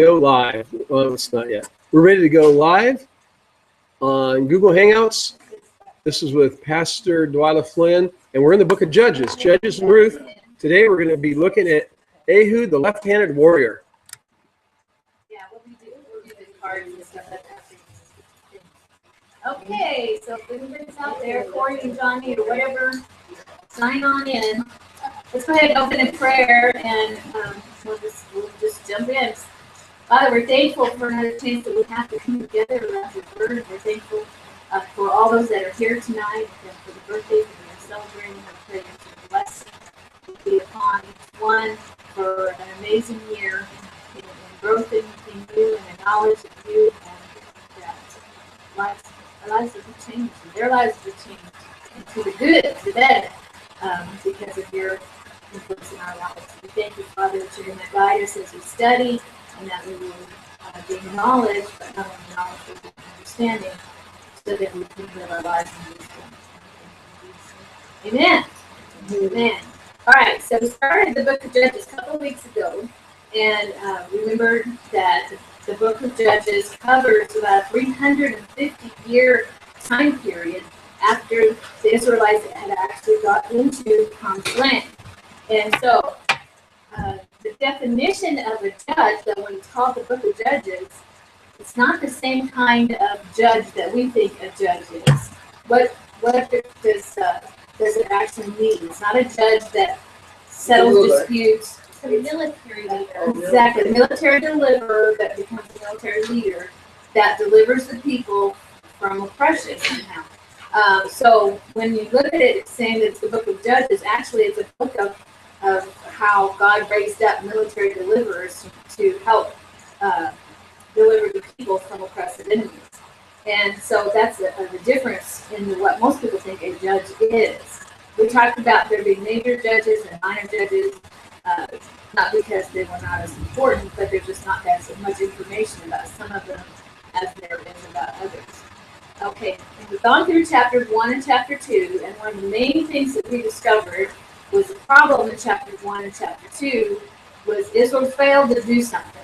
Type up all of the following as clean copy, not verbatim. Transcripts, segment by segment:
go live. Well, it's not yet. We're ready to go live on Google Hangouts. This is with Pastor Dwila Flynn, and we're in the book of Judges, Judges and Ruth. Today we're going to be looking at Ehud, the left-handed warrior. Yeah, what we do, we'll do the cards and stuff like that. Okay, so if anybody's out there, Corey and Johnny or whatever, sign on in. Let's go ahead and open in prayer, and we'll just jump in. Father, we're thankful for another chance that we have to come together around your word. We're thankful for all those that are here tonight, and for the birthdays that we are celebrating. I pray that your blessing be upon each one for an amazing year in growth in you and the knowledge of you, and that our lives have changed, and their lives have changed, and to the good, to the better, because of your influence in our lives. We thank you, Father, that you're going to guide us as we study, and that we will gain knowledge, but not only knowledge, but understanding, so that we can live our lives in wisdom. Amen. Amen. All right, so we started the book of Judges a couple of weeks ago, and remember that the book of Judges covers about a 350-year time period after the Israelites had actually got into Promised Land. And so the definition of a judge, that when it's called the book of Judges, it's not the same kind of judge that we think a judge is. What does it actually mean? It's not a judge that settles disputes. It's a military leader. Exactly, a military deliverer that becomes a military leader that delivers the people from oppression somehow. So when you look at it, it's saying that it's the book of Judges. Actually, it's a book of how God raised up military deliverers to help deliver the people from oppressive enemies. And so that's the difference in what most people think a judge is. We talked about there being major judges and minor judges, not because they were not as important, but there's just not as much information about some of them as there is about others. Okay, and we've gone through chapters 1 and chapter 2, and one of the main things that we discovered was the problem in chapters 1 and chapter 2 was Israel failed to do something.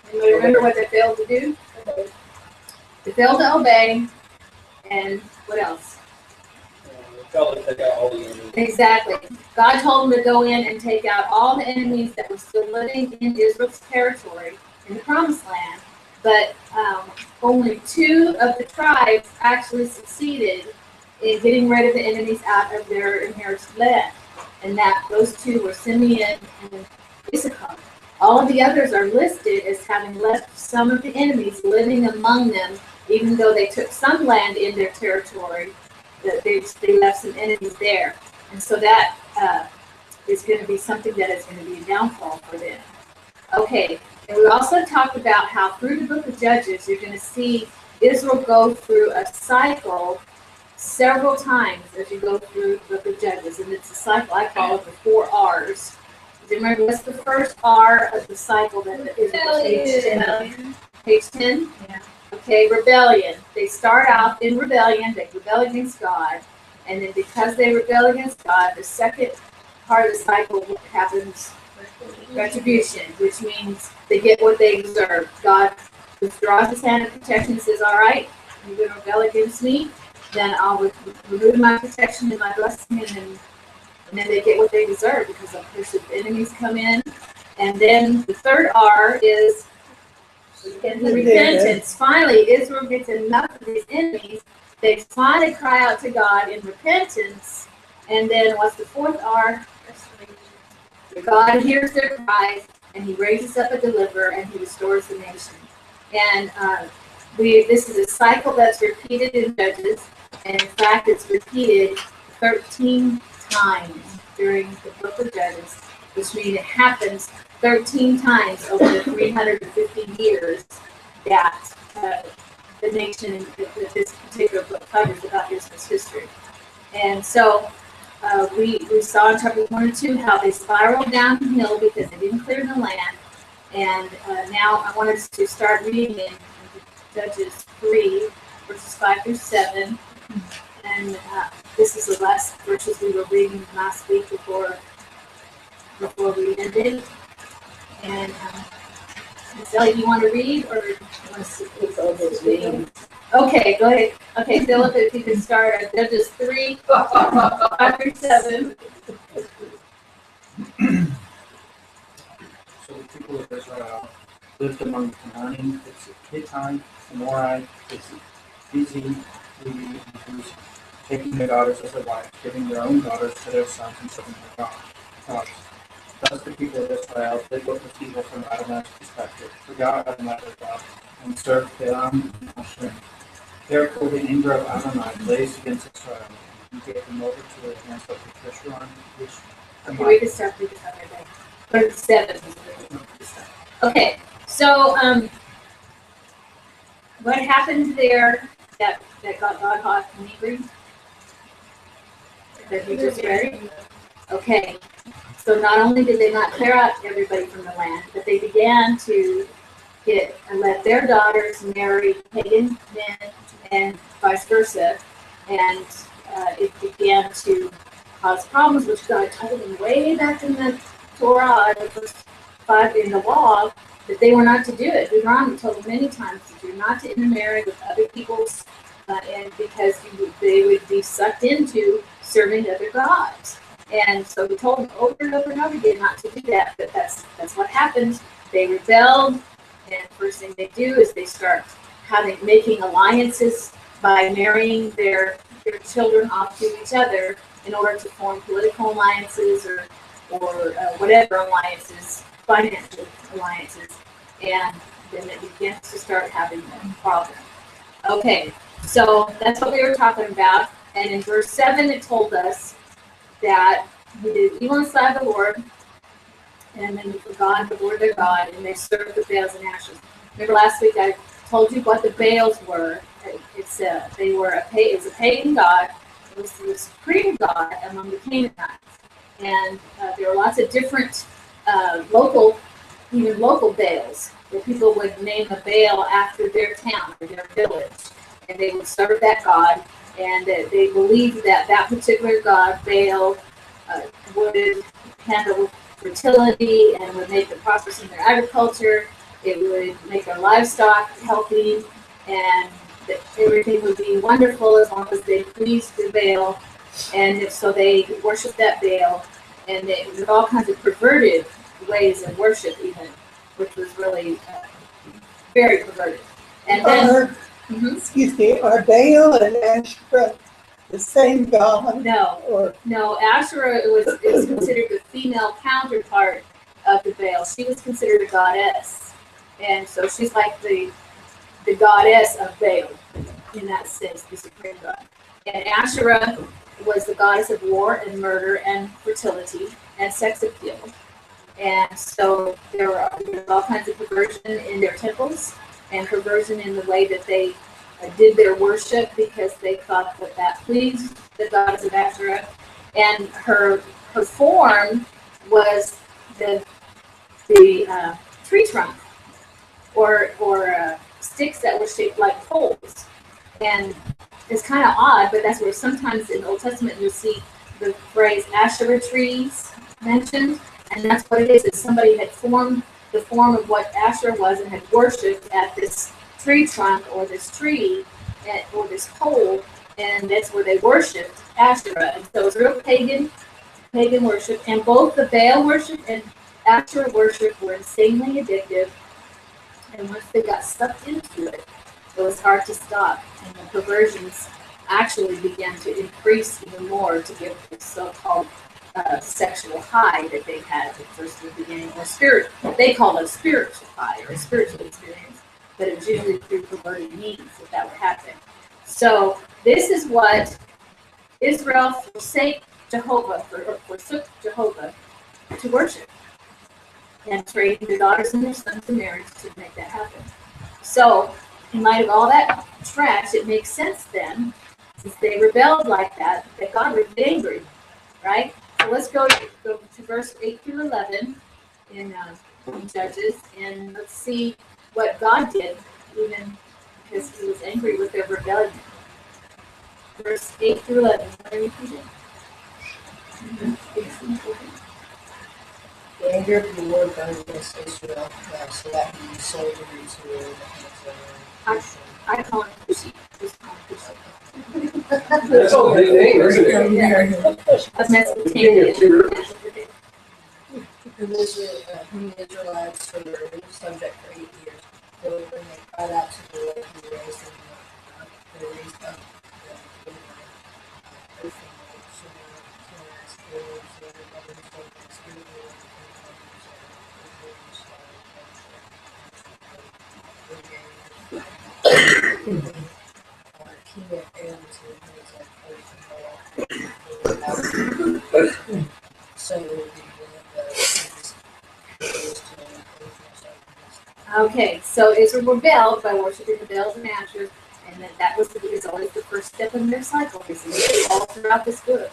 Anybody remember what they failed to do? They failed to obey, and what else? They failed to take out all the enemies. Exactly. God told them to go in and take out all the enemies that were still living in Israel's territory in the Promised Land, but only 2 of the tribes actually succeeded in getting rid of the enemies out of their inherited land, and that those 2 were Simeon and Issachar. All of the others are listed as having left some of the enemies living among them, even though they took some land in their territory, that they left some enemies there. And so that is going to be something that is going to be a downfall for them. Okay, and we also talked about how through the book of Judges, you're going to see Israel go through a cycle several times as you go through the book of Judges. And it's a cycle I call it the 4 R's. Do you remember what's the first R of the cycle that is page 10? Yeah. Okay, rebellion. They start out in rebellion, they rebel against God, and then because they rebel against God, the second part of the cycle happens retribution, which means they get what they deserve. God withdraws his hand of protection and says, all right, you're going to rebel against me, then I'll remove my protection and my blessing, and then they get what they deserve because of course the enemies come in. And then the third R is repentance. Finally, Israel gets enough of these enemies. They finally cry out to God in repentance. And then what's the 4th R? God hears their cries, and he raises up a deliverer, and he restores the nation. And this is a cycle that's repeated in Judges, and in fact, it's repeated 13 times during the book of Judges, which means it happens 13 times over the 350 years that the nation that this particular book covers about Israel's history. And so we saw in chapter 1 and 2 how they spiraled downhill because they didn't clear the land. And now I want us to start reading in Judges 3, verses 5 through 7. And this is the last verses we were reading last week before we ended. And Sally, do you want to read or do you want to speak over the Okay, go ahead. Okay, Philip, if you can start at Judges 3, 5 through 7. So the people of Israel lived among the Canaanites, the Hittites, the Amorites, the Pezim, Hivi, and Jews, taking their daughters as their wives, giving their own daughters to their sons, and serving their gods. Thus the people of Israel did what was evil from Adonai's perspective, forgot Adonai their God, and served Balaam and Ashur. Therefore the anger of Adonai blazed against Israel, and he gave them over to the hands of the Jeshurun, which Okay, we can start right there. Or 7. Okay, so what happened there that got God hot and angry? That he just read? Okay, so not only did they not clear out everybody from the land, but they began to get and let their daughters marry pagan men and vice versa, and it began to cause problems, which God told them way back in the Torah, the first 5 in the law, that they were not to do it. Deuteronomy told them many times to do not to intermarry with other people's, and because they would be sucked into serving other gods. And so he told them over and over and over again not to do that, but that's what happened. They rebelled, and first thing they do is they start making alliances by marrying their children off to each other in order to form political alliances or whatever alliances, financial alliances, and then it begins to start having a problem. Okay, so that's what we were talking about, and in verse 7 it told us that we did evil in the sight of the Lord, and then they forgot the Lord their God, and they served the Baals and Ashes. Remember last week I told you what the Baals were. It was a pagan god. It was the supreme god among the Canaanites, and there were lots of different local Baals, where people would name a Baal after their town or their village, and they would serve that god, and they believed that particular god, Baal, would handle fertility and would make them prosperous in their agriculture. It would make their livestock healthy, and that everything would be wonderful as long as they pleased the Baal. And so they worshiped that Baal, and with all kinds of perverted ways of worship, even, which was really very perverted. And then, excuse me, are Baal and Asherah the same god? No, Asherah is considered the female counterpart of the Baal. She was considered a goddess, and so she's like the goddess of Baal in that sense, the supreme god. And Asherah was the goddess of war and murder and fertility and sex appeal. And so there was all kinds of perversion in their temples and perversion in the way that they did their worship, because they thought that pleased the goddess of Asherah. And her form was the tree trunk or sticks that were shaped like poles. And it's kind of odd, but that's where sometimes in the Old Testament you'll see the phrase Asherah trees mentioned, and that's what it is. Is somebody had formed the form of what Asherah was and had worshipped at this tree trunk or this tree or this pole, and that's where they worshipped Asherah. And so it was real pagan worship, and both the Baal worship and Asherah worship were insanely addictive, and once they got sucked into it, it was hard to stop, and the perversions actually began to increase even more to give this so-called sexual high that they had at first in the beginning, or spirit. They call it a spiritual high or a spiritual experience, but it was usually through perverted means that would happen. So this is what Israel forsook Jehovah to worship, and trading their daughters and their sons in marriage to make that happen. So in light of all that trash, it makes sense then, since they rebelled like that God would get angry, right? So let's go to verse 8 through 11 in Judges, and let's see what God did, even because he was angry with their rebellion. Verse 8 through 11. What are you reading? The anger of the Lord burned against Israel, so that he sold them into the hands of I call him Cushi. Just call him Cushi. That's all a big name, isn't it? Of Mesopotamia. whom the Israelites were subject for 8 years. So when they cried out to the Lord, he raised them up. They raised up the Okay, so Israel rebelled by worshiping the Baals and Ashers, and then that was always the first step in their cycle. We see it all throughout this book.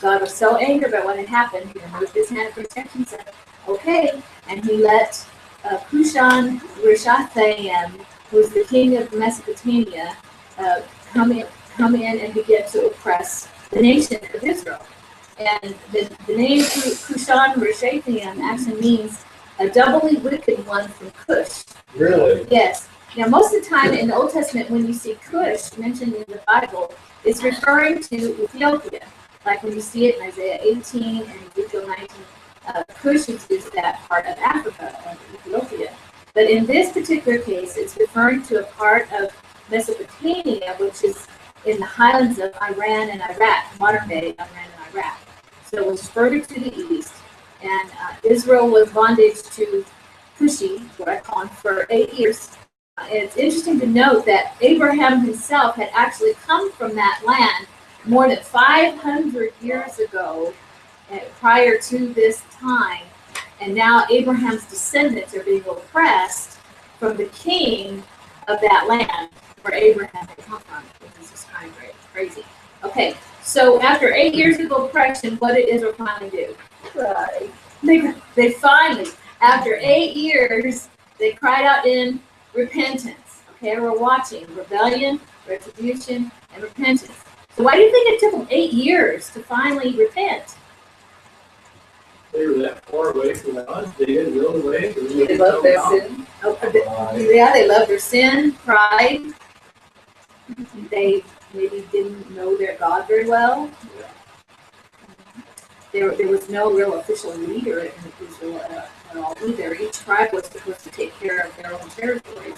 God was so angry about what had happened, he removed his hand of protection and said, okay, and he let Cushan Rishathaim, who was the king of Mesopotamia, come in and begin to oppress the nation of Israel. And the name Cushan Rishathaim actually means a doubly wicked one from Cush. Really? Yes. Now, most of the time in the Old Testament, when you see Cush mentioned in the Bible, it's referring to Ethiopia. Like when you see it in Isaiah 18 and Ezekiel 19, Cush is that part of Africa, of Ethiopia. But in this particular case, it's referring to a part of Mesopotamia, which is in the highlands of Iran and Iraq, modern day Iran and Iraq. So it was further to the east. And Israel was bondage to Cushi, what I call him, for 8 years. It's interesting to note that Abraham himself had actually come from that land more than 500 years ago, prior to this time. And now Abraham's descendants are being oppressed from the king of that land where Abraham had come from. This is kind of crazy. Okay, so after 8 years of oppression, what did Israel finally do? Right. They finally, after 8 years, they cried out in repentance. Okay, we're watching rebellion, retribution, and repentance. So why do you think it took them 8 years to finally repent? They were that far away from God. They didn't know the way. They loved their sin. Yeah, they loved their sin, pride. They maybe didn't know their God very well. There was no real official leader in Israel at all either. Each tribe was supposed to take care of their own territories.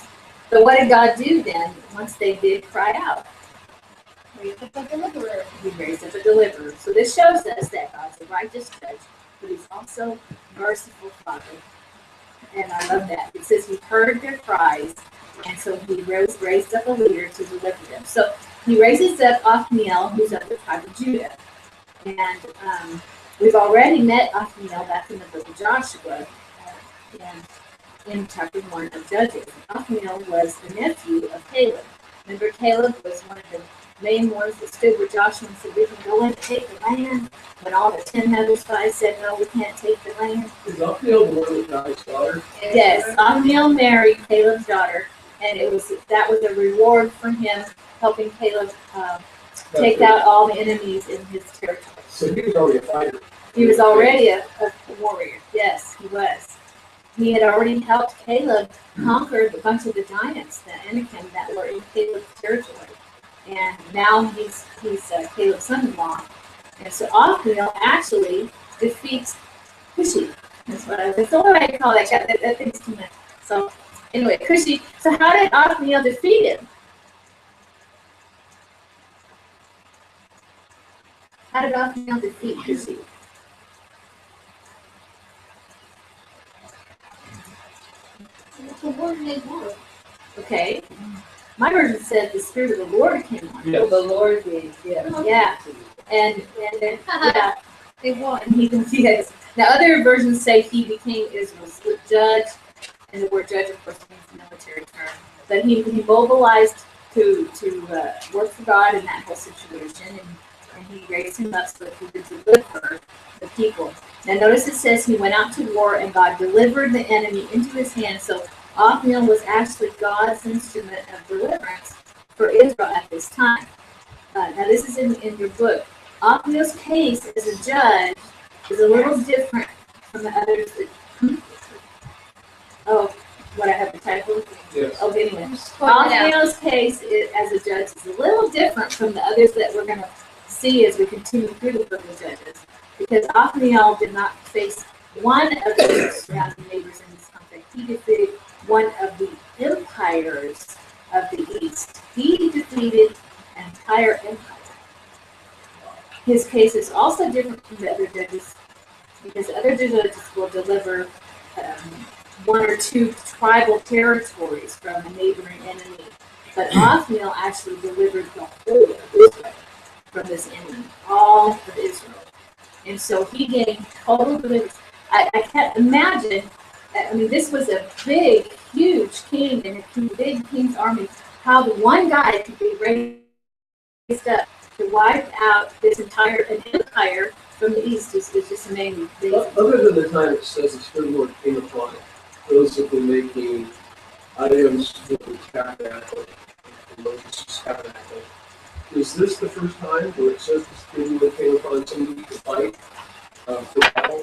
So what did God do then once they did cry out? Raised up a deliverer. He raised up a deliverer. So this shows us that God's a righteous judge, but he's also merciful Father. And I love that. It says he heard their cries, and so he raised up a leader to deliver them. So he raises up Othniel, who's of the tribe of Judah. And we've already met Othniel back in the book of Joshua, in chapter 1 of Judges. Othniel was the nephew of Caleb. Remember, Caleb was one of the main ones that stood with Joshua and said, we can go in and take the land. When all the 10 other spies said, no, we can't take the land. Is Othniel the one that got his daughter? Yes, Othniel married Caleb's daughter, and that was a reward for him helping Caleb take out all the enemies in his territory. So he was already a fighter. He was already a warrior. Yes, he was. He had already helped Caleb conquer a bunch of the giants, the Anakim, that were in Caleb's territory. And now he's Caleb's son-in-law. And so Othniel actually defeats Cushi. That's what I call that guy. That thing's too much. So anyway, Cushi. So how did Othniel defeat him? How did Othniel defeat Cushi? The word made war. Okay. My version said the Spirit of the Lord came on him. Yes. The Lord did, yeah. Yeah. And then, yeah. They won. And yes. Now, other versions say he became Israel's judge, and the word judge, of course, means military term. But he mobilized to work for God in that whole situation, and he raised him up so that he could deliver the people. Now, notice it says he went out to war, and God delivered the enemy into his hand. So Othniel was actually God's instrument of deliverance for Israel at this time. Now, this is in your book. Othniel's case as a judge is a little different from the others that, oh, what I have the title? Yes. Oh, anyway. Point it out. Othniel's case as a judge is a little different from the others that we're going to see as we continue through the book of Judges. Because Othniel did not face one of the surrounding neighbors in this conflict. He defeated one of the empires of the East. He defeated an entire empire. His case is also different from the other judges because other judges will deliver one or two tribal territories from a neighboring enemy. But Othniel actually delivered the whole of Israel from this enemy, all of Israel. And so he gained total deliverance. I can't imagine, I mean, this was a big, huge king and a big king's army, how the one guy could be raised up to wipe out this entire empire from the east is just amazing. Other than the time it says the Spirit of the Lord came upon it, those have been making items for the tabernacle, Moses' tabernacle. Is this the first time where it says the Spirit of the Lord came upon somebody to fight for battle?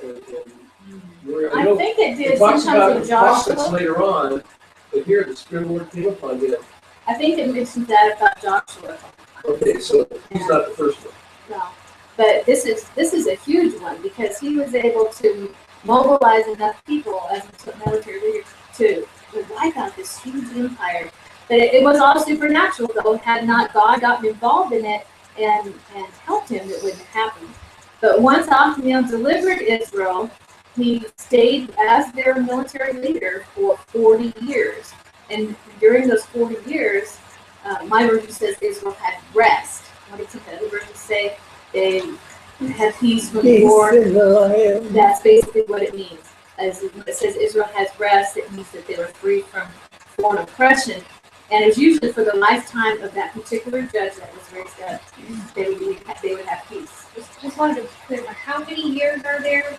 Where I think it did it talks sometimes about with the prophets Joshua. later on, but here the Spirit of the Lord came upon him. I think it mentions that about Joshua. Okay, so he's not the first one. No, but this is a huge one because he was able to mobilize enough people as a military leader to wipe out this huge empire. But it was all supernatural, though. Had not God gotten involved in it and helped him, it wouldn't have happened. But once Othniel delivered Israel, he stayed as their military leader for 40 years. And during those 40 years, my version says Israel had rest. What did the other version say? They had peace from Peace war. in the land. That's basically what it means. As it says Israel has rest, it means that they were free from foreign oppression. And it's usually for the lifetime of that particular judge that was raised up, they would have peace. Just wanted to clarify, how many years are there?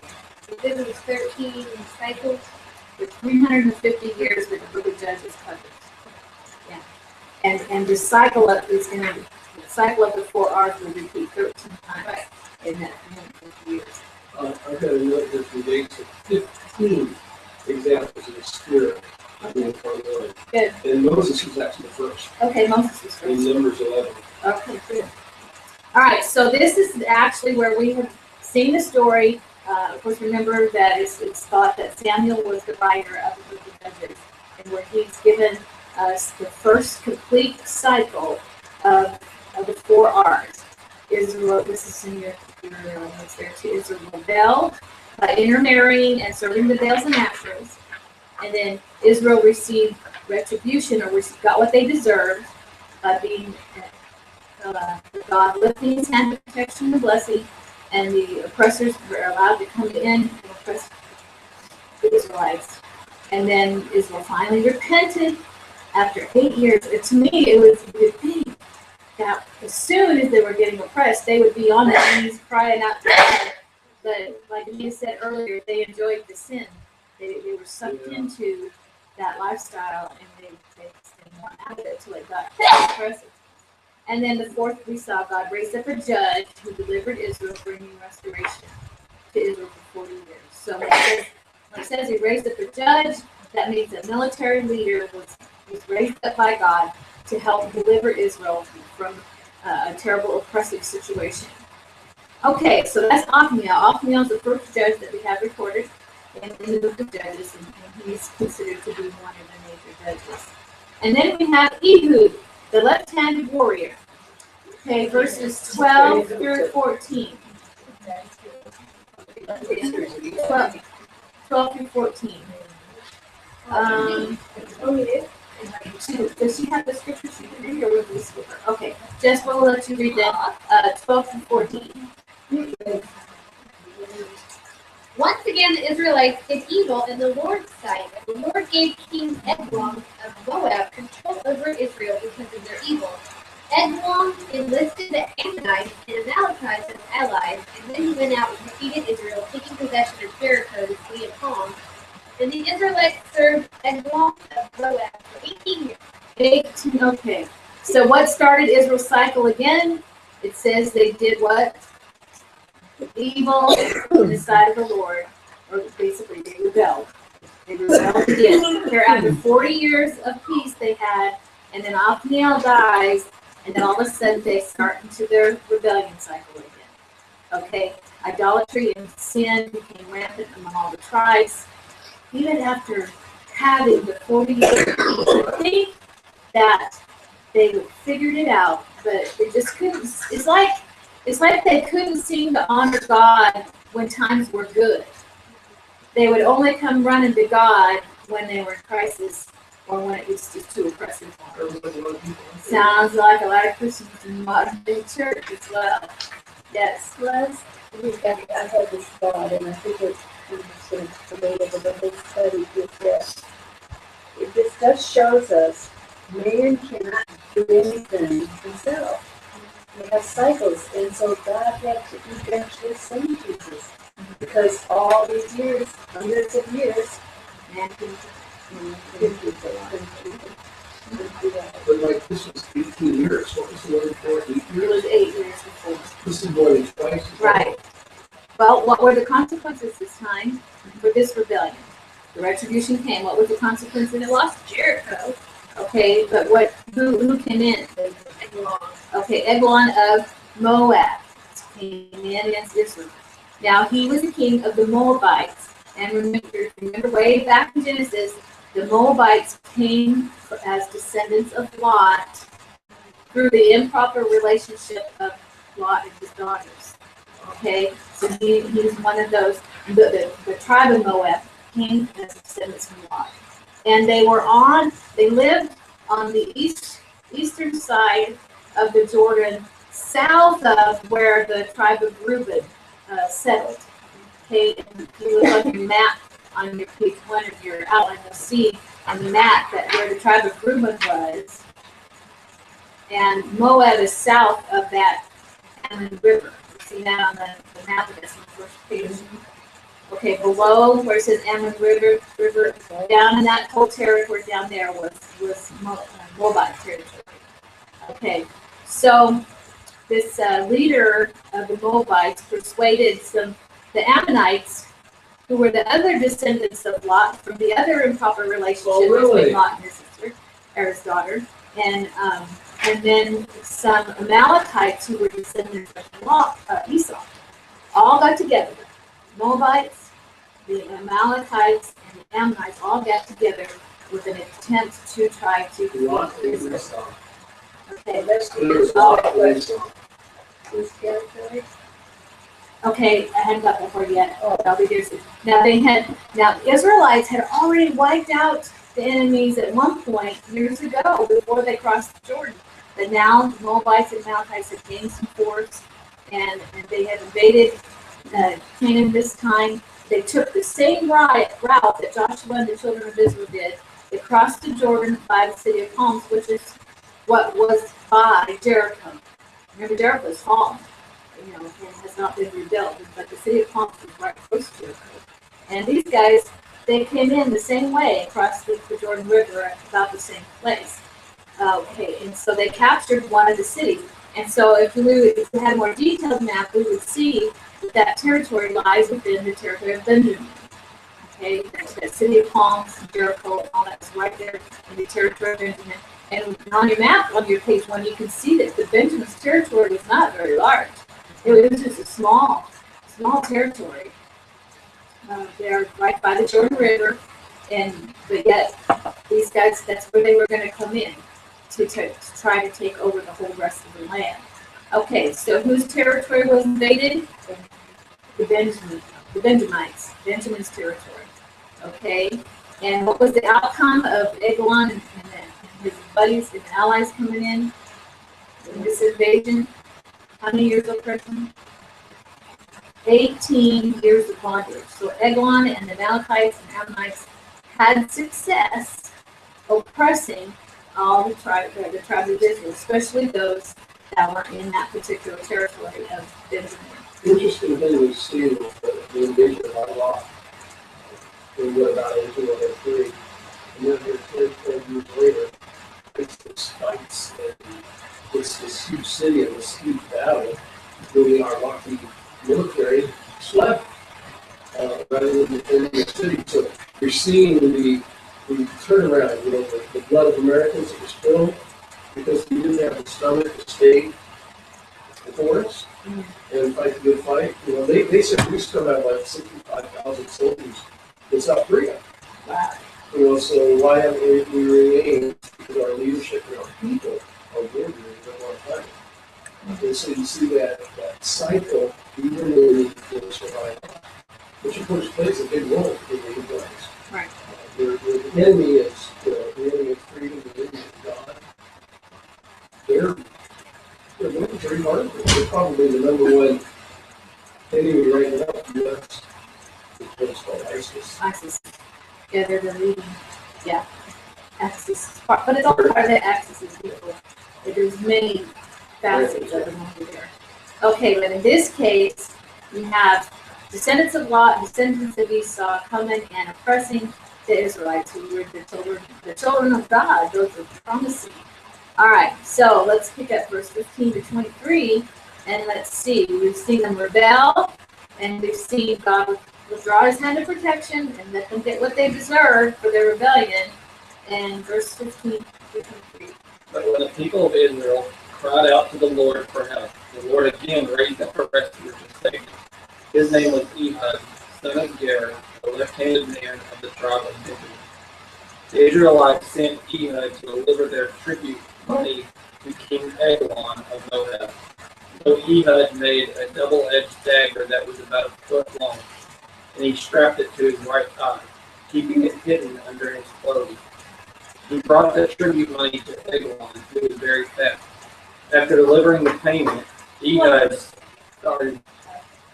Because it was 13 cycles. There's 350 years that the book of Judges covers. Yeah. And the cycle of the 4 R's will repeat 13 times in that 350 years. I've got a note that relates to 15 examples of the Spirit being upon the Lord. Good. And Moses was actually the first, Okay, Moses was in first. Numbers 11. Okay, good. All right, so this is actually where we have seen the story. Of course, remember that it's thought that Samuel was the writer of the book of Judges, and where he's given us the first complete cycle of the 4 R's. Israel, this is in your notes there too. Israel rebelled by intermarrying and serving the Baals and Asherahs. And then Israel received retribution, or got what they deserved by being God lifting his hand of protection and blessing, and the oppressors were allowed to come in and oppress the Israelites. And then Israel finally repented after 8 years. To me, it was a good thing that as soon as they were getting oppressed, they would be on their knees crying out to God. But like you said earlier, they enjoyed the sin. They were sucked into that lifestyle, and they didn't want out of it until it got oppressive. And then the fourth, we saw God raised up a judge who delivered Israel, bringing restoration to Israel for 40 years. So when it says he raised up a judge, that means a military leader was raised up by God to help deliver Israel from a terrible oppressive situation. Okay, so that's Othniel. Othniel is the first judge that we have recorded in the book of Judges, and he's considered to be one of the major judges. And then we have Ehud, the left-handed warrior. Okay, verses 12 through 14. 12 through 14. Does she have the scripture she can read, or will we skip her? Okay, Jess will let you read that. 12 through 14. Once again, the Israelites did evil in the Lord's sight. The Lord gave King Eglon of Moab control over Israel because of their evil. Eglon enlisted the Ammonites and Amalekites as allies, and then he went out and defeated Israel, taking possession of Jericho, the city of Palms. And the Israelites served Eglon of Moab for 18 years. 18, okay. So what started Israel's cycle again? It says they did what? Evil in the sight of the Lord, or basically they rebelled. They rebelled again. Here after 40 years of peace they had, and then Othniel dies, and then all of a sudden they start into their rebellion cycle again. Okay, idolatry and sin became rampant among all the tribes. Even after having the 40 years, I think that they figured it out, but they just couldn't. It's like they couldn't seem to honor God when times were good. They would only come running to God when they were in crisis or when it was just too oppressive for them. Sounds like a lot of Christians in modern day church as well. Yes, Les? I had this thought, and I think it's sort of related to the whole study is that this just shows us man cannot do anything himself. He has cycles, and so God had to eventually send Jesus. Because all these years, hundreds of years, man couldn't do that. But like this was 18 years. What was the one before? 8 It years? was 8 years before. This is more than twice. as long. Right. Well, what were the consequences this time for this rebellion? The retribution came. What was the consequence? And it lost Jericho. Okay, but who came in? Okay, Eglon of Moab came in against Israel. Now he was the king of the Moabites. And remember way back in Genesis, the Moabites came as descendants of Lot through the improper relationship of Lot and his daughters. Okay, so he was one of those. The tribe of Moab came as descendants from Lot, and they lived on the eastern side of the Jordan, south of where the tribe of Reuben settled. Okay, and if you look on your map on your page 1 of your outline, you'll see on the map that where the tribe of Reuben was, and Moab is south of that Amon River. You see that on the map that's on the first page. Okay, below where it says Amon River, down in that whole territory down there was Moabite territory. Okay, so this leader of the Moabites persuaded the Ammonites, who were the other descendants of Lot from the other improper relationship between Lot and his sister, or his daughter, and then some Amalekites who were descendants of Esau, all got together. Moabites, the Amalekites, and the Ammonites all got together with an attempt to try to defeat Israel. Okay, okay, I hadn't got that far yet. I'll be there soon. Now Israelites had already wiped out the enemies at one point years ago before they crossed the Jordan. But now the Moabites and Amalekites had gained some force, and they had invaded Canaan this time. They took the same route that Joshua and the children of Israel did. They crossed the Jordan by the city of Palms, which is what was by Jericho. Remember, Jericho is fallen, and has not been rebuilt, but the city of Palms is right close to Jericho. And these guys, they came in the same way across the Jordan River at about the same place. Okay, and so they captured one of the cities. And so if we had a more detailed map, we would see that territory lies within the territory of Benjamin. Okay, that city of Palms, Jericho, all that's right there in the territory of Benjamin. And on your map, on your page 1, you can see that the Benjamin's territory was not very large. It was just a small territory. They're right by the Jordan River, but yet these guys, that's where they were going to come in to try to take over the whole rest of the land. Okay, so whose territory was invaded? The Benjamites, Benjamin's territory. Okay, and what was the outcome of Eglon and his buddies and allies coming in this invasion? How many years of oppression? 18 years of bondage. So Eglon and the Amalekites and Ammonites had success oppressing all the tribes of Israel, especially those that were in that particular territory of Benjamin. Interesting thing we see with the invasion of our law. We go about 1803, and then here 10 years later, it's this fights and it's this huge city and this huge battle, including our lucky military slept. rather than defending the city. So you're seeing the turnaround, the blood of Americans that was spilled because we didn't have the stomach to stay for us and fight the good fight. They said we still have like 65,000 soldiers in South Korea. Wow. So why haven't we remained? Because our leadership and our people are warriors and don't want to fight. And so you see that cycle even in the survival, which of course plays a big role in the Israelites. Right. The enemy is freedom, the enemy is God. They're working very hard. They're probably the number one enemy right now in the U.S. is what's called ISIS. ISIS. Yeah, they're the leading. Yeah. Axis. But it's all part of the Axis people. There's many facets of them over there. Okay, but in this case, we have descendants of Lot, descendants of Esau coming and oppressing the Israelites who were the children of God. Those were promising. All right, so let's pick up verse 15 to 23, and let's see. We've seen them rebel, and we've seen God withdraw his hand of protection and let them get what they deserve for their rebellion. And verse 15 to 23. But when the people of Israel cried out to the Lord for help, the Lord again raised up a rescuer to save them. His name was Ehud, son of Gera, the left-handed man of the tribe of Benjamin. The Israelites sent Ehud to deliver their tribute money to King Eglon of Moab. So Ehud made a double-edged dagger that was about a foot long, and he strapped it to his right thigh, keeping it hidden under his clothes. He brought the tribute money to Eglon, who was very fat. After delivering the payment, Ehud started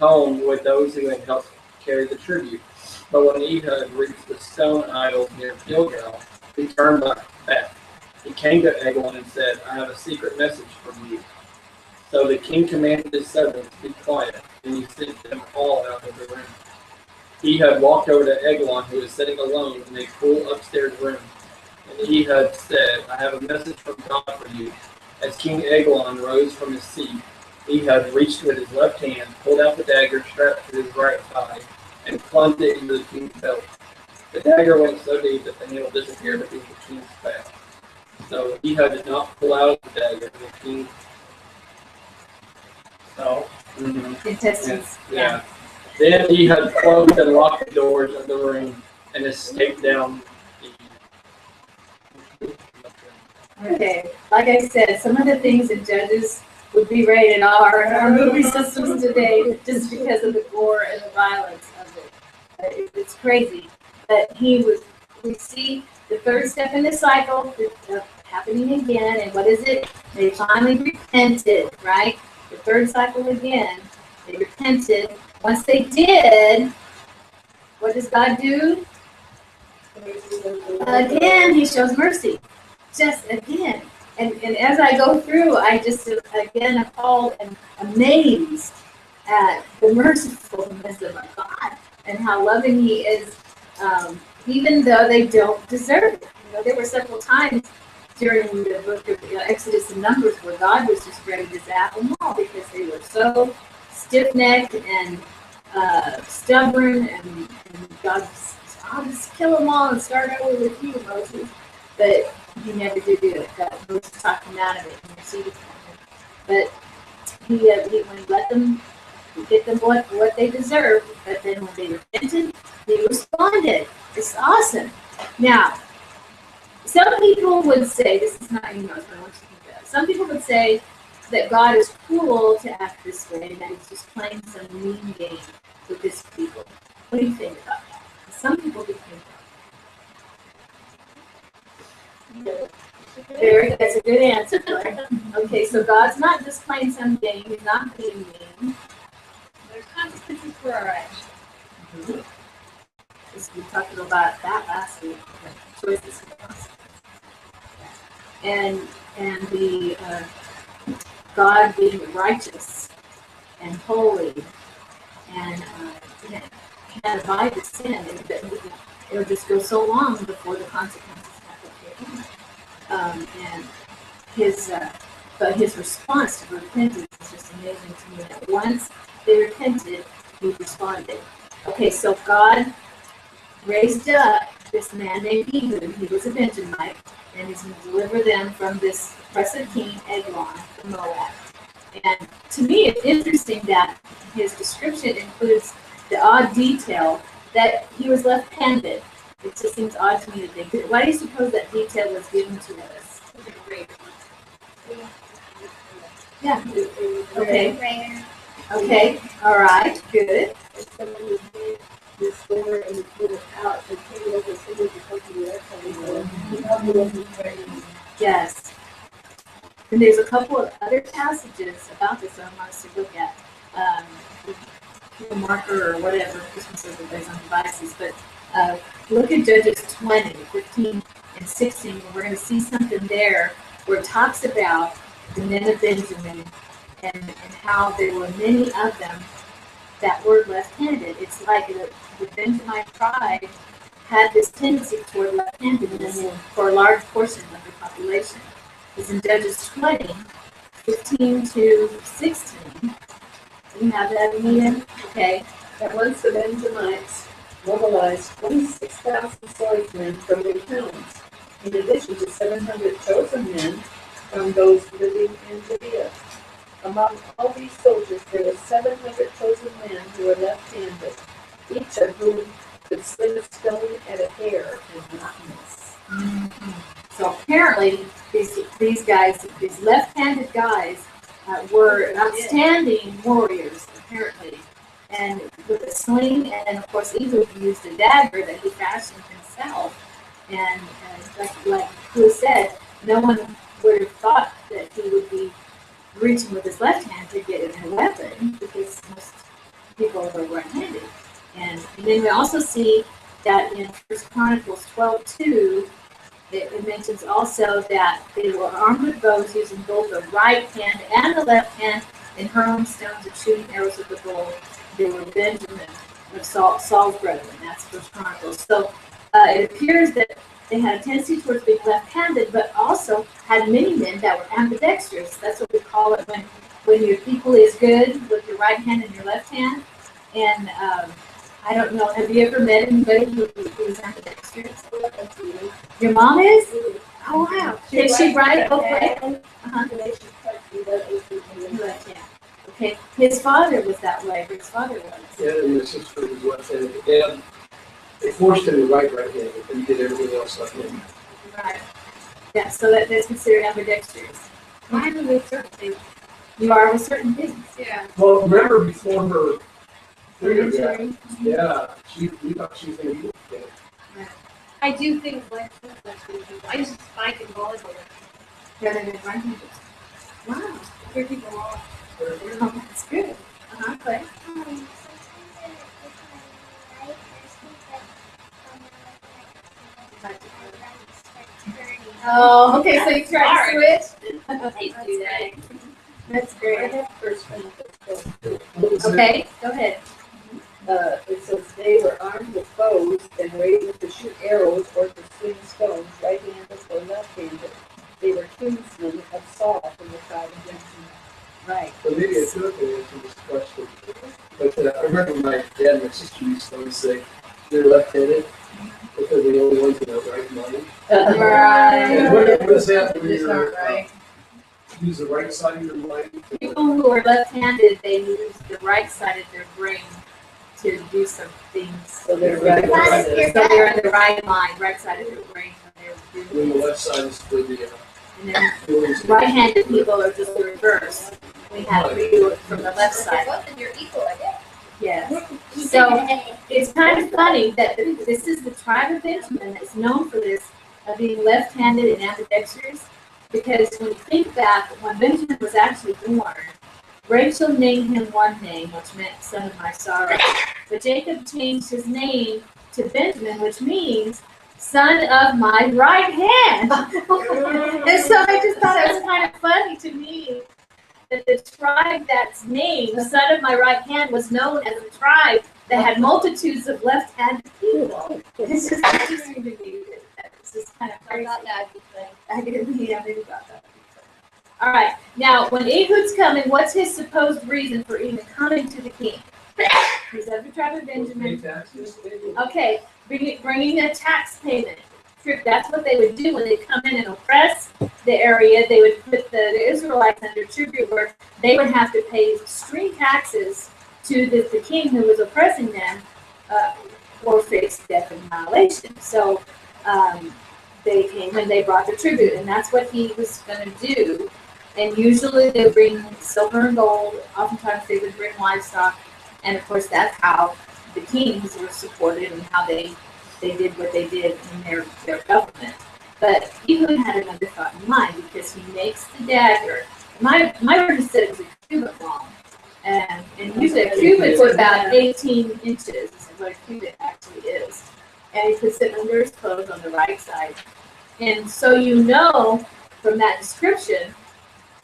home with those who had helped carry the tribute. But when Ehud reached the stone idol near Gilgal, he turned back. He came to Eglon and said, "I have a secret message from you." So the king commanded his servants to be quiet, and he sent them all out of the room. Ehud walked over to Eglon, who was sitting alone in a cool upstairs room. And Ehud said, "I have a message from God for you." As King Eglon rose from his seat, Ehud reached with his left hand, pulled out the dagger strapped to his right thigh, and plunged it into the king's belt. The dagger went so deep that the handle disappeared beneath the king's back. So Ehud did not pull out the dagger, and the king. Intestines. Yeah. Then Ehud closed and locked the doors of the room and escaped down the. Okay, like I said, some of the things in Judges would be rated R in our movie systems today just because of the gore and the violence of it. It's crazy. But we see the third step in the cycle happening again, and what is it? They finally repented, right? The third cycle again, they repented. Once they did, what does God do? Again, he shows mercy. Just again. And as I go through, I just again appalled and amazed at the mercifulness of our God and how loving he is, even though they don't deserve it. There were several times during the book of Exodus and Numbers where God was just ready to zap them all because they were so stiff-necked and stubborn, and God was, "I'll just kill them all and start over with you, Moses." But he never did do it. God was talking out of it and received from him. But he when he let them get them what they deserved, but then when they repented, they responded. It's awesome. Now, some people would say, this is not, but I want you to think of it. Some people would say that God is cruel to act this way and that he's just playing some mean game with his people. What do you think about that? Some people do think that. That's a good answer. Okay, so God's not just playing some game. He's not being mean. There's consequences for our actions. We talked about that last week. Choices and consequences. And the God being righteous and holy and can't abide the sin. It'll just go so long before the consequences have to take and his response to repentance is just amazing to me. That once they repented, he responded. Okay, so God raised up this man named Ehud. He was a Benjamite, and he's going to deliver them from this oppressive king, Eglon, from Moab. And to me, it's interesting that his description includes the odd detail that he was left-handed. It just seems odd to me that they did. Why do you suppose that detail was given to us? Yeah. Okay. Okay. All right. Good. This door and put it out, and he was a single because he left. Yes. And there's a couple of other passages about this I want us to look at. A marker or whatever, Christmas everybody's on devices, but look at Judges 20, 15, and 16, and we're going to see something there where it talks about the men of Benjamin and how there were many of them that were left-handed. It's like the Benjamite tribe had this tendency toward left-handedness for a large portion of the population. It's in Judges 20, 15 to 16. Do you have that, Anita? Okay. At once the Benjamites mobilized 26,000 swordsmen from their towns, in addition to 700 chosen men from those living in Judea. Among all these soldiers, there were 700 chosen men who were left-handed, each of whom could sling a stone at a hair and not miss. Mm-hmm. So apparently, these guys, these left-handed guys, were outstanding warriors, apparently. And with a sling, and of course, Ehud used a dagger that he fashioned himself. And like Ruth said, no one would have thought that he would be reaching with his left hand to get a weapon, because most people are right-handed. And then we also see that in 1 Chronicles 12:2, it mentions also that they were armed with bows, using both the right hand and the left hand in hurling stones and shooting arrows at the bow. They were Benjamin of Saul's brethren. That's 1 Chronicles. So it appears that they had a tendency towards being left-handed, but also had many men that were ambidextrous. That's what we call it when you're equally as good with your right hand and your left hand. And I don't know, have you ever met anybody who is ambidextrous? Your mom is? Oh, wow. Can she write both ways? Left hand. Okay. His father was that way. His father was. Yeah, and his sister was left-handed. And they forced him to write right-handed, but he did everything else left-handed. Right. Yeah, so that's considered ambidextrous. Mine with certain things. You are with certain things. Yeah. Well, remember before her injury, we thought she was going to be okay. I do things like that. I used to spike in volleyball. Yeah, they're right-handed. Wow. Hear people off. Oh, that's good. Okay. Oh, okay, so you try to switch? I do that. That's I great. have First Chronicles What was it? Okay, go ahead. It says they were armed with bows and were able to shoot arrows or to swing stones, right-handed or left-handed. They were kinsmen of Saul from the tribe of Benjamin. Right. So maybe I took an answer to this question. But I remember my dad and my sister used to always say, they're left-handed because they're the only ones that are right mind. And what does that when It's you're, not right. use the right side of your mind? People who are left-handed, they use the right side of their brain to do some things. So they're right-handed. So they're in the right mind, right side of their brain when they're When doing the it. left side is for the And then feelings. right-handed people are just the reverse. We have to do it from the left side. Both of your equal, I guess. Yes. So it's kind of funny that this is the tribe of Benjamin that's known for this, of being left-handed and ambidextrous. Because when you think back, when Benjamin was actually born, Rachel named him one name, which meant son of my sorrow. But Jacob changed his name to Benjamin, which means son of my right hand. And so I just thought it was kind of funny to me that the tribe that's named son of my right hand was known as a tribe that had multitudes of left-handed people. It's just interesting to me. It's just kind of I crazy. thought that'd be funny. I didn't think about that. All right. Now, when Ehud's coming, what's his supposed reason for even coming to the king? He's of the tribe of Pay Benjamin. taxes. Okay, bringing a tax payment. That's what they would do when they come in and oppress the area. They would put the Israelites under tribute work. They would have to pay extreme taxes to the king who was oppressing them, or face death and annihilation. So they came and they brought the tribute, and that's what he was going to do. And usually they would bring silver and gold. Oftentimes they would bring livestock, and of course that's how the kings were supported and how they did what they did in their government. But Ehud had another thought in mind, because he makes the dagger. My version said it was a cubit long, and usually a cubit's about 18 inches, is what a cubit actually is. And he puts it under his clothes on the right side. And so you know from that description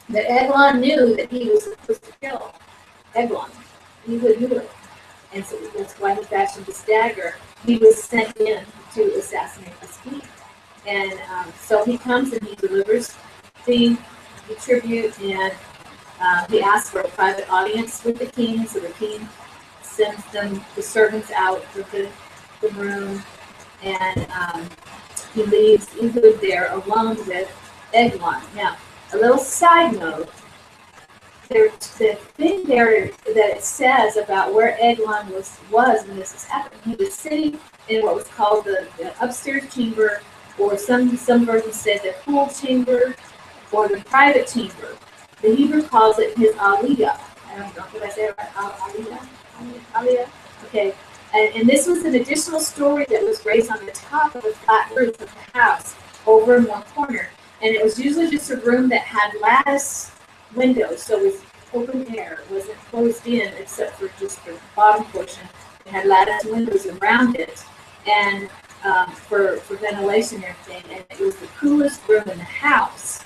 that Eglon knew that he was supposed to kill Eglon. Ehud knew it. And so that's why he fashioned this dagger. He was sent in to assassinate this king. And so he comes and he delivers the tribute, and he asks for a private audience with the king. So the king sends the servants out of the room, and he leaves Ehud there alone with Eglon. Now, a little side note. The thing there that it says about where Eglon was when this was happening, he was sitting in what was called the upstairs chamber, or some versions said the pool chamber, or the private chamber. The Hebrew calls it his aliyah. I don't know, did I say it right? Aliyah? Okay. And this was an additional story that was raised on the top of the flat roof of the house over in one corner. And it was usually just a room that had lattice windows, so it was open air. It wasn't closed in except for just the bottom portion. It had lattice windows around it, and for ventilation and everything. And it was the coolest room in the house.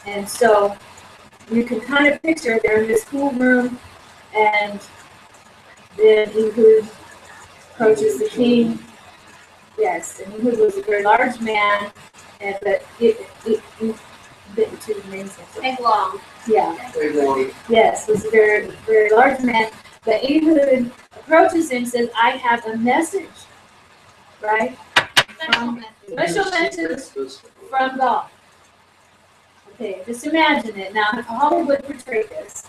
And so you can kind of picture they're in this cool room, and then Ehud approaches the king. Yes, and Ehud was a very large man, but Eglon. yeah. Eglon. Yes, was a very, very large man. But Ehud approaches him and says, I have a message, right? Special message from God. Okay, just imagine it. Now, if Hollywood portrayed this,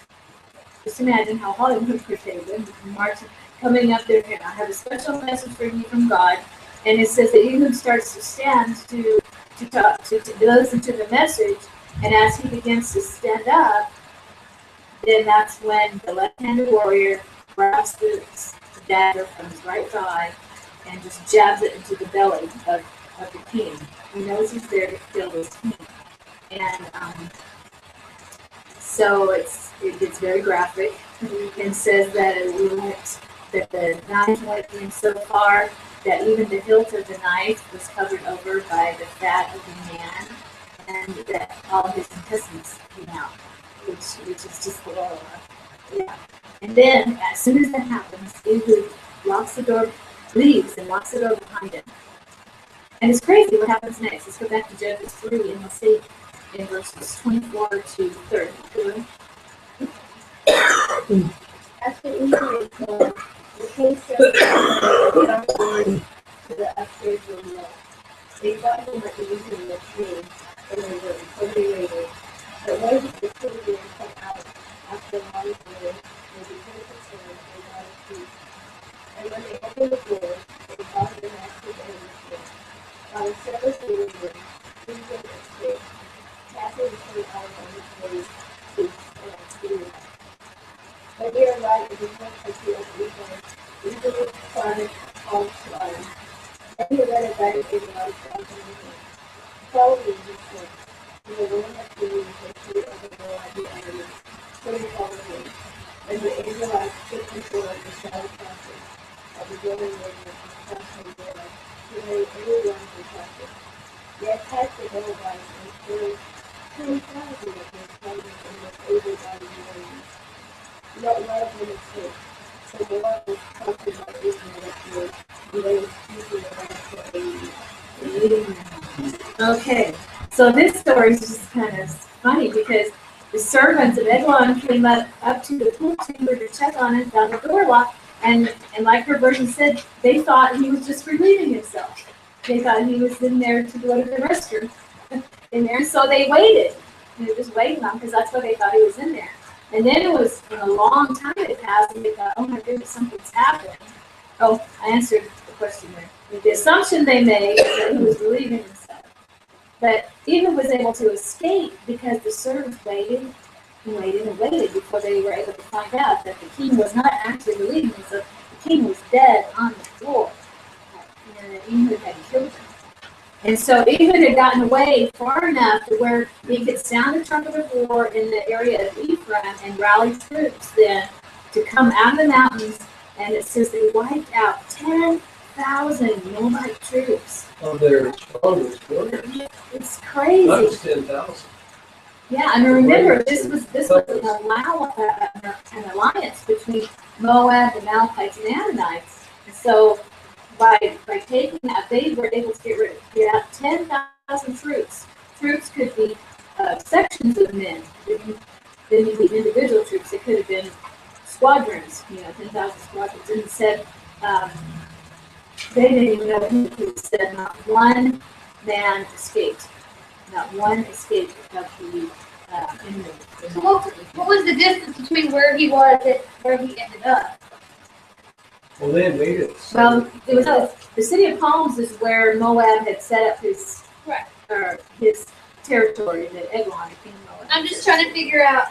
just imagine how Hollywood portrayed it. Martin coming up there, I have a special message for you from God. And it says that Ehud starts to stand to talk, to listen to the message. And as he begins to stand up, then that's when the left-handed warrior grabs the dagger from his right thigh and just jabs it into the belly of the king. He knows he's there to kill this king. And so it gets very graphic, and says that the knife went in so far that even the hilt of the knife was covered over by the fat of the man, and that all his intestines came out, which is just below. Yeah. And then, as soon as that happens, Ehud locks the door, leaves and locks the door behind him. And it's crazy what happens next. Let's go back to Judges 3 and we'll see in verses 24 to 30. After Ehud, the king said to the upstairs room wall. They thought he might be using the tree in the room, so they waited. But when the city didn't come out after a long day, they became concerned and got a peace. And when they opened the door, they found the master's everything. While the servants were leaving, Ehud escaped, passing between all of his ways, peace, and experience. When they arrived at the country of Ehud, Ehud started all flying. And he led a guided Israelite down to Ehud. Follow me, he said. And the woman of the country of the Moabite enemy, so he followed him. And the Israelites took control of the south country of the Jordan River and crossed from there to lay everyone in captive. They attacked the Moabites and killed 20,000 of their soldiers and their able-bodied warriors. Not one of them escaped. So Moab was conquered by Israel that year, and they were speaking about for 80 years. Okay, so this story is just kind of funny because the servants of Eglon came up to the pool chamber to check on it, found the door locked, And like her version said, they thought he was just relieving himself. They thought he was in there to go to the restroom in there. So they waited. They were just waiting on because that's why they thought he was in there. And then it was a long time had passed, and they thought, oh my goodness, something's happening. Oh, I answered the question there. The assumption they made was that he was relieving himself. But Ehud was able to escape because the servants waited and waited and waited before they were able to find out that the king was not actually relieving himself. The king was dead on the floor. And Ehud had killed him. And so Ehud had gotten away far enough to where he could sound the trumpet of war in the area of Ephraim and rally troops then to come out of the mountains. And it says they wiped out 10,000 Moabite troops. Of their strongest warriors. It's crazy. Not just 10,000. Yeah, and remember, this was an alliance between Moab, the Amalekites, and the Ammonites. And so by taking that, they were able to get out 10,000 troops. Troops could be sections of men. They didn't be individual troops. It could have been squadrons, 10,000 squadrons. And it said, they didn't even know who said not one man escaped. Not one escaped of the enemy. So what was the distance between where he was and where he ended up? Well, they had made it. Well, it was the city of Palms is where Moab had set up his territory, the Eglon, King of Moab. I'm just trying to figure out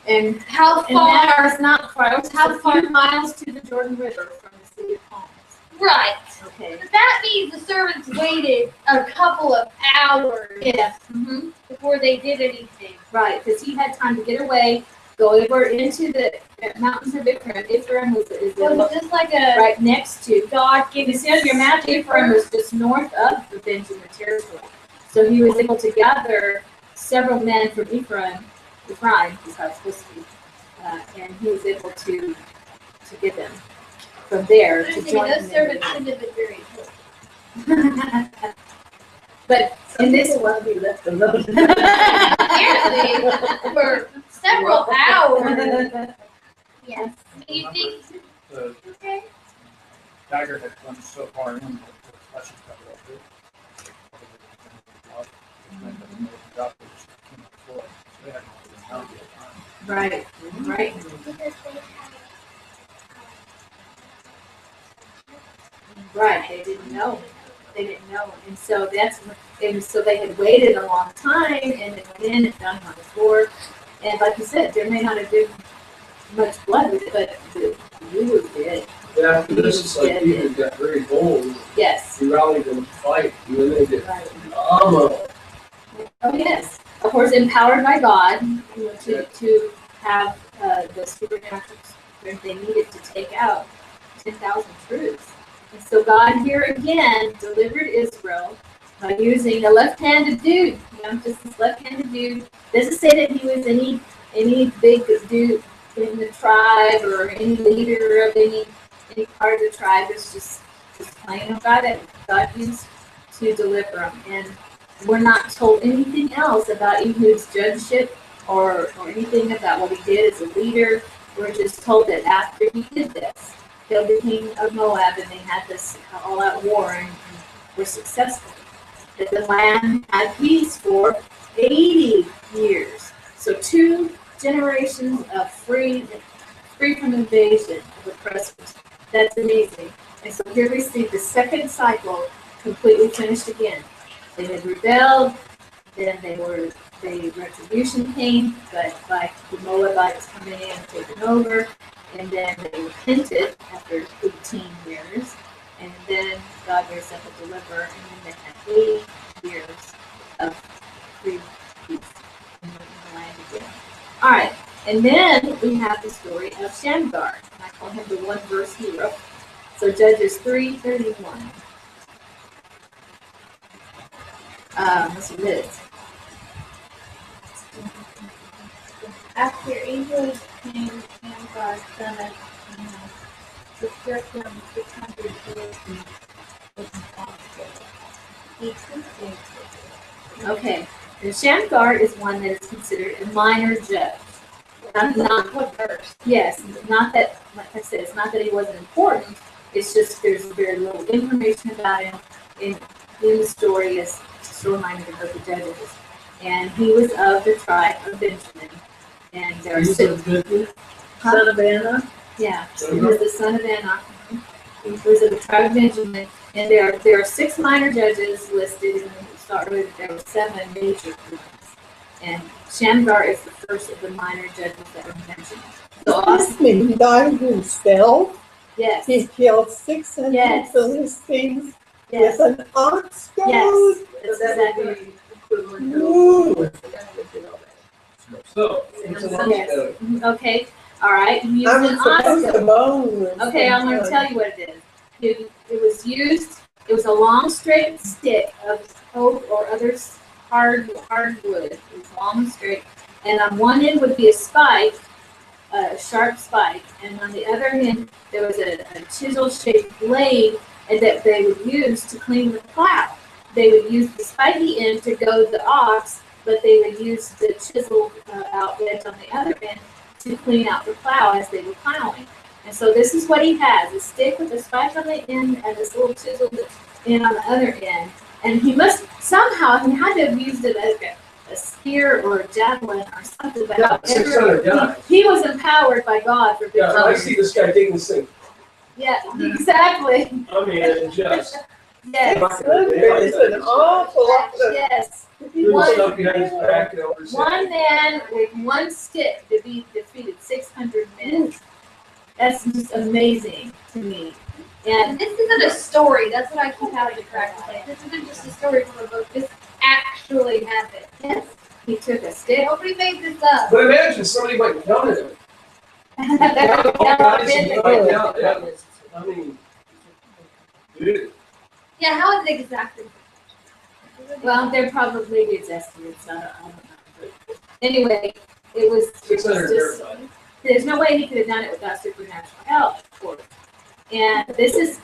And how and that far. was not far. It was how far miles to the Jordan River from the city of Palms. Right. Okay. But that means the servants waited a couple of hours Yes. before they did anything. Right, because he had time to get away, go over into the mountains of Ephraim. Ephraim is Was it just like a right next to. God If given you see on your map, Ephraim was just north of the Benjamin territory. So he was able to gather several men from Ephraim is how it's supposed to be, and he was able to get them from there to join those them. servants couldn't have been very good. But in this want to be left alone. Apparently, for several hours. Yes. Do you think? The Okay. dagger had plunged so far in that the flesh had covered up it. right, right. Right, they didn't know. They didn't know, and so so they had waited a long time, and they went in and found him on the floor. And like you said, there may not have been much blood with it, but you were dead. Yeah, after this, it's like Ehud got very bold. Yes. He rallied them to fight, and then they did. Right. Oh, Oh yes. Of course, empowered by God, to have the supernatural strength they needed to take out 10,000 troops. And so God here again delivered Israel by using a left-handed dude, just this left-handed dude. Doesn't say that he was any big dude in the tribe or any leader of any part of the tribe. It's just plain old guy that God used to deliver them. And we're not told anything else about Ehud's judgeship or anything about what he did as a leader. We're just told that after he did this, killed the king of Moab, and they had this all-out war and were successful. That the land had peace for 80 years. So 2 generations of free from invasion of oppressors. That's amazing. And so here we see the second cycle completely finished again. They had rebelled, then retribution came, but like the Moabites coming in and taking over, and then they repented after 18 years, and then God raised up a deliverer, and then they had 80 years of free peace in the land again. All right, and then we have the story of Shamgar. I call him the one-verse hero. So Judges 3:31. Let's see this. After Ehud came Shamgar, son of to strip him 600 Philistines with impossible. He took them. Okay, and Shamgar is one that is considered a minor judge. Not What verse? yes, not that, like I said, it's not that he wasn't important. It's just there's very little information about him in the story as just a reminder of the book of Judges. And he was of the tribe of Benjamin. And there are He's six. a good, Son of Anna. Yeah, he was the son of Anak. He was of the tribe of Benjamin. And there are 6 minor judges listed, and we start with there were 7 major ones. And Shamgar is the first of the minor judges that were mentioned. So This man, he died himself. yes, He killed 600 Yes. Philistines yes, with an ox goad. yes. That's So that exactly would right. be equivalent to. Ooh. so, it's a lot Yes. better. Okay, all right. You I use was an ox supposed goad. to bone. or Okay, I'm going to something. tell you what it is. It was used. It was a long, straight stick of oak or other hard wood. It was long and straight, and on one end would be a spike, a sharp spike, and on the other end there was a chisel-shaped blade, and that they would use to clean the plow. They would use the spiky end to goad the ox, but they would use the chisel out edge on the other end to clean out the plow as they were plowing. And so this is what he has, a stick with a spike on the end and this little chisel end on the other end. And he must, somehow, he had to have used it as a spear or a javelin or something. But Yeah, 600 guys. he was empowered by God for Yeah, I victory. see this guy taking this thing. Yeah, exactly. I mean, it just. Yes, It's an awful lot of. yes. Doing stuff behind his back and over his head. One man with one stick defeated 600 men. That's just amazing to me. And This isn't a story. That's what I keep having to practice. Like, this isn't just a story from a book. This actually happened. yes, he took a stick. Nobody made this up. But imagine somebody might have counted him. That All guys been and the- right now, yeah. I mean, dude. Yeah, how is it exactly? Well, they're probably his estimates. I don't know. But anyway, it was 600 just, everybody. there's no way he could have done it without supernatural help, of course. And this is,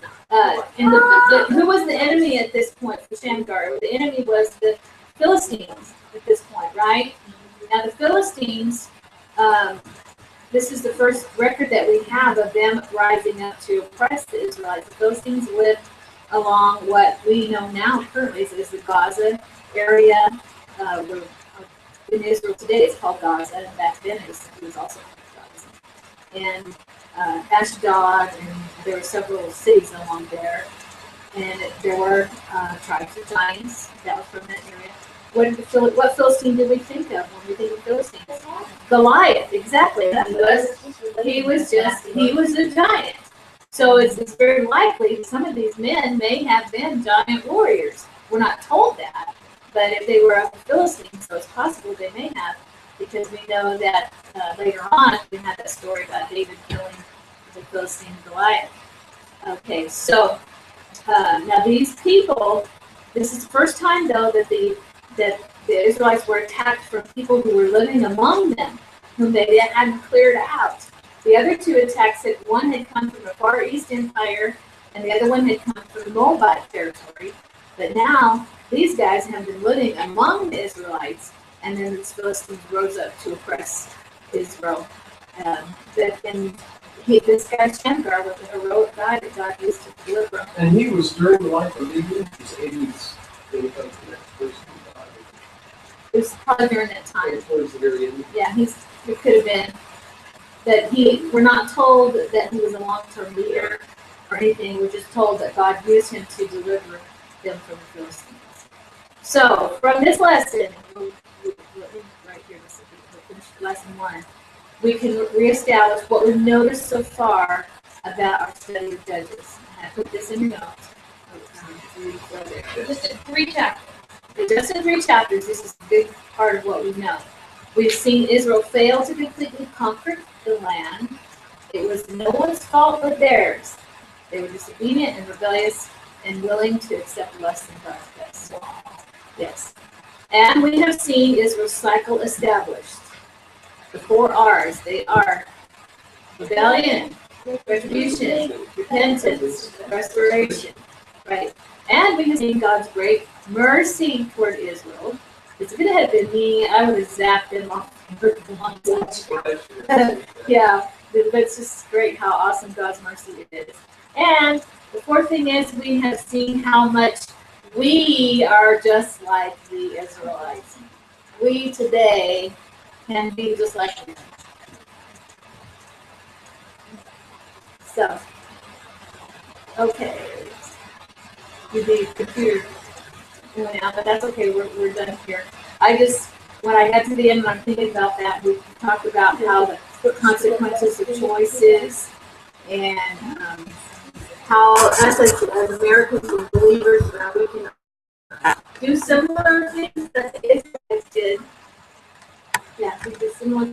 who was the enemy at this point for Shamgar? The enemy was the Philistines at this point, right? Now the Philistines, this is the first record that we have of them rising up to oppress the Israelites. The Philistines lived along what we know now currently is the Gaza area. Where, in Israel today, it's called Gaza, and back then it was also called Gaza. And Ashdod, and there were several cities along there. And there were tribes of giants that were from that area. What Philistine did we think of when we think of Philistines? Goliath, exactly. He was a giant. So it's very likely some of these men may have been giant warriors. We're not told that, but if they were of the Philistines, so it's possible they may have, because we know that later on we had that story about David killing the Philistine Goliath. Okay, so now these people, this is the first time though that the Israelites were attacked from people who were living among them, whom they hadn't cleared out. The other 2 attacks, one had come from the Far East Empire, and the other one had come from the Moabite territory. But now, these guys have been living among the Israelites, and then the Philistines rose up to oppress Israel. This guy Shamgar was a heroic guy that God used to deliver him. And he was during the life of Ehud, his 80s, when he comes to the next person who died. It was probably during that time. Towards the very end. Yeah, it could have been that we're not told that he was a long-term leader or anything. We're just told that God used him to deliver them from the Philistines. So from this lesson, right here, this will finish lesson 1. We can reestablish what we've noticed so far about our study of Judges. And I put this in your notes. Just in 3 chapters. Just in 3 chapters, this is a big part of what we know. We've seen Israel fail to completely conquer the land. It was no one's fault but theirs. They were disobedient and rebellious and willing to accept less than God's best. Yes. And we have seen Israel's cycle established. The 4 R's, they are rebellion, retribution, repentance, restoration, right? And we have seen God's great mercy toward Israel. If it had been me, I would have zapped them off Yeah, it's just great how awesome God's mercy is. And the fourth thing is we have seen how much we are just like the Israelites. We today can be just like them. So, okay. The computer went out, but that's okay. We're done here. When I got to the end, and I'm thinking about that, we talked about how the consequences of choices and how us as Americans and believers, we can do similar things that the Israelites did. Yeah, we did similar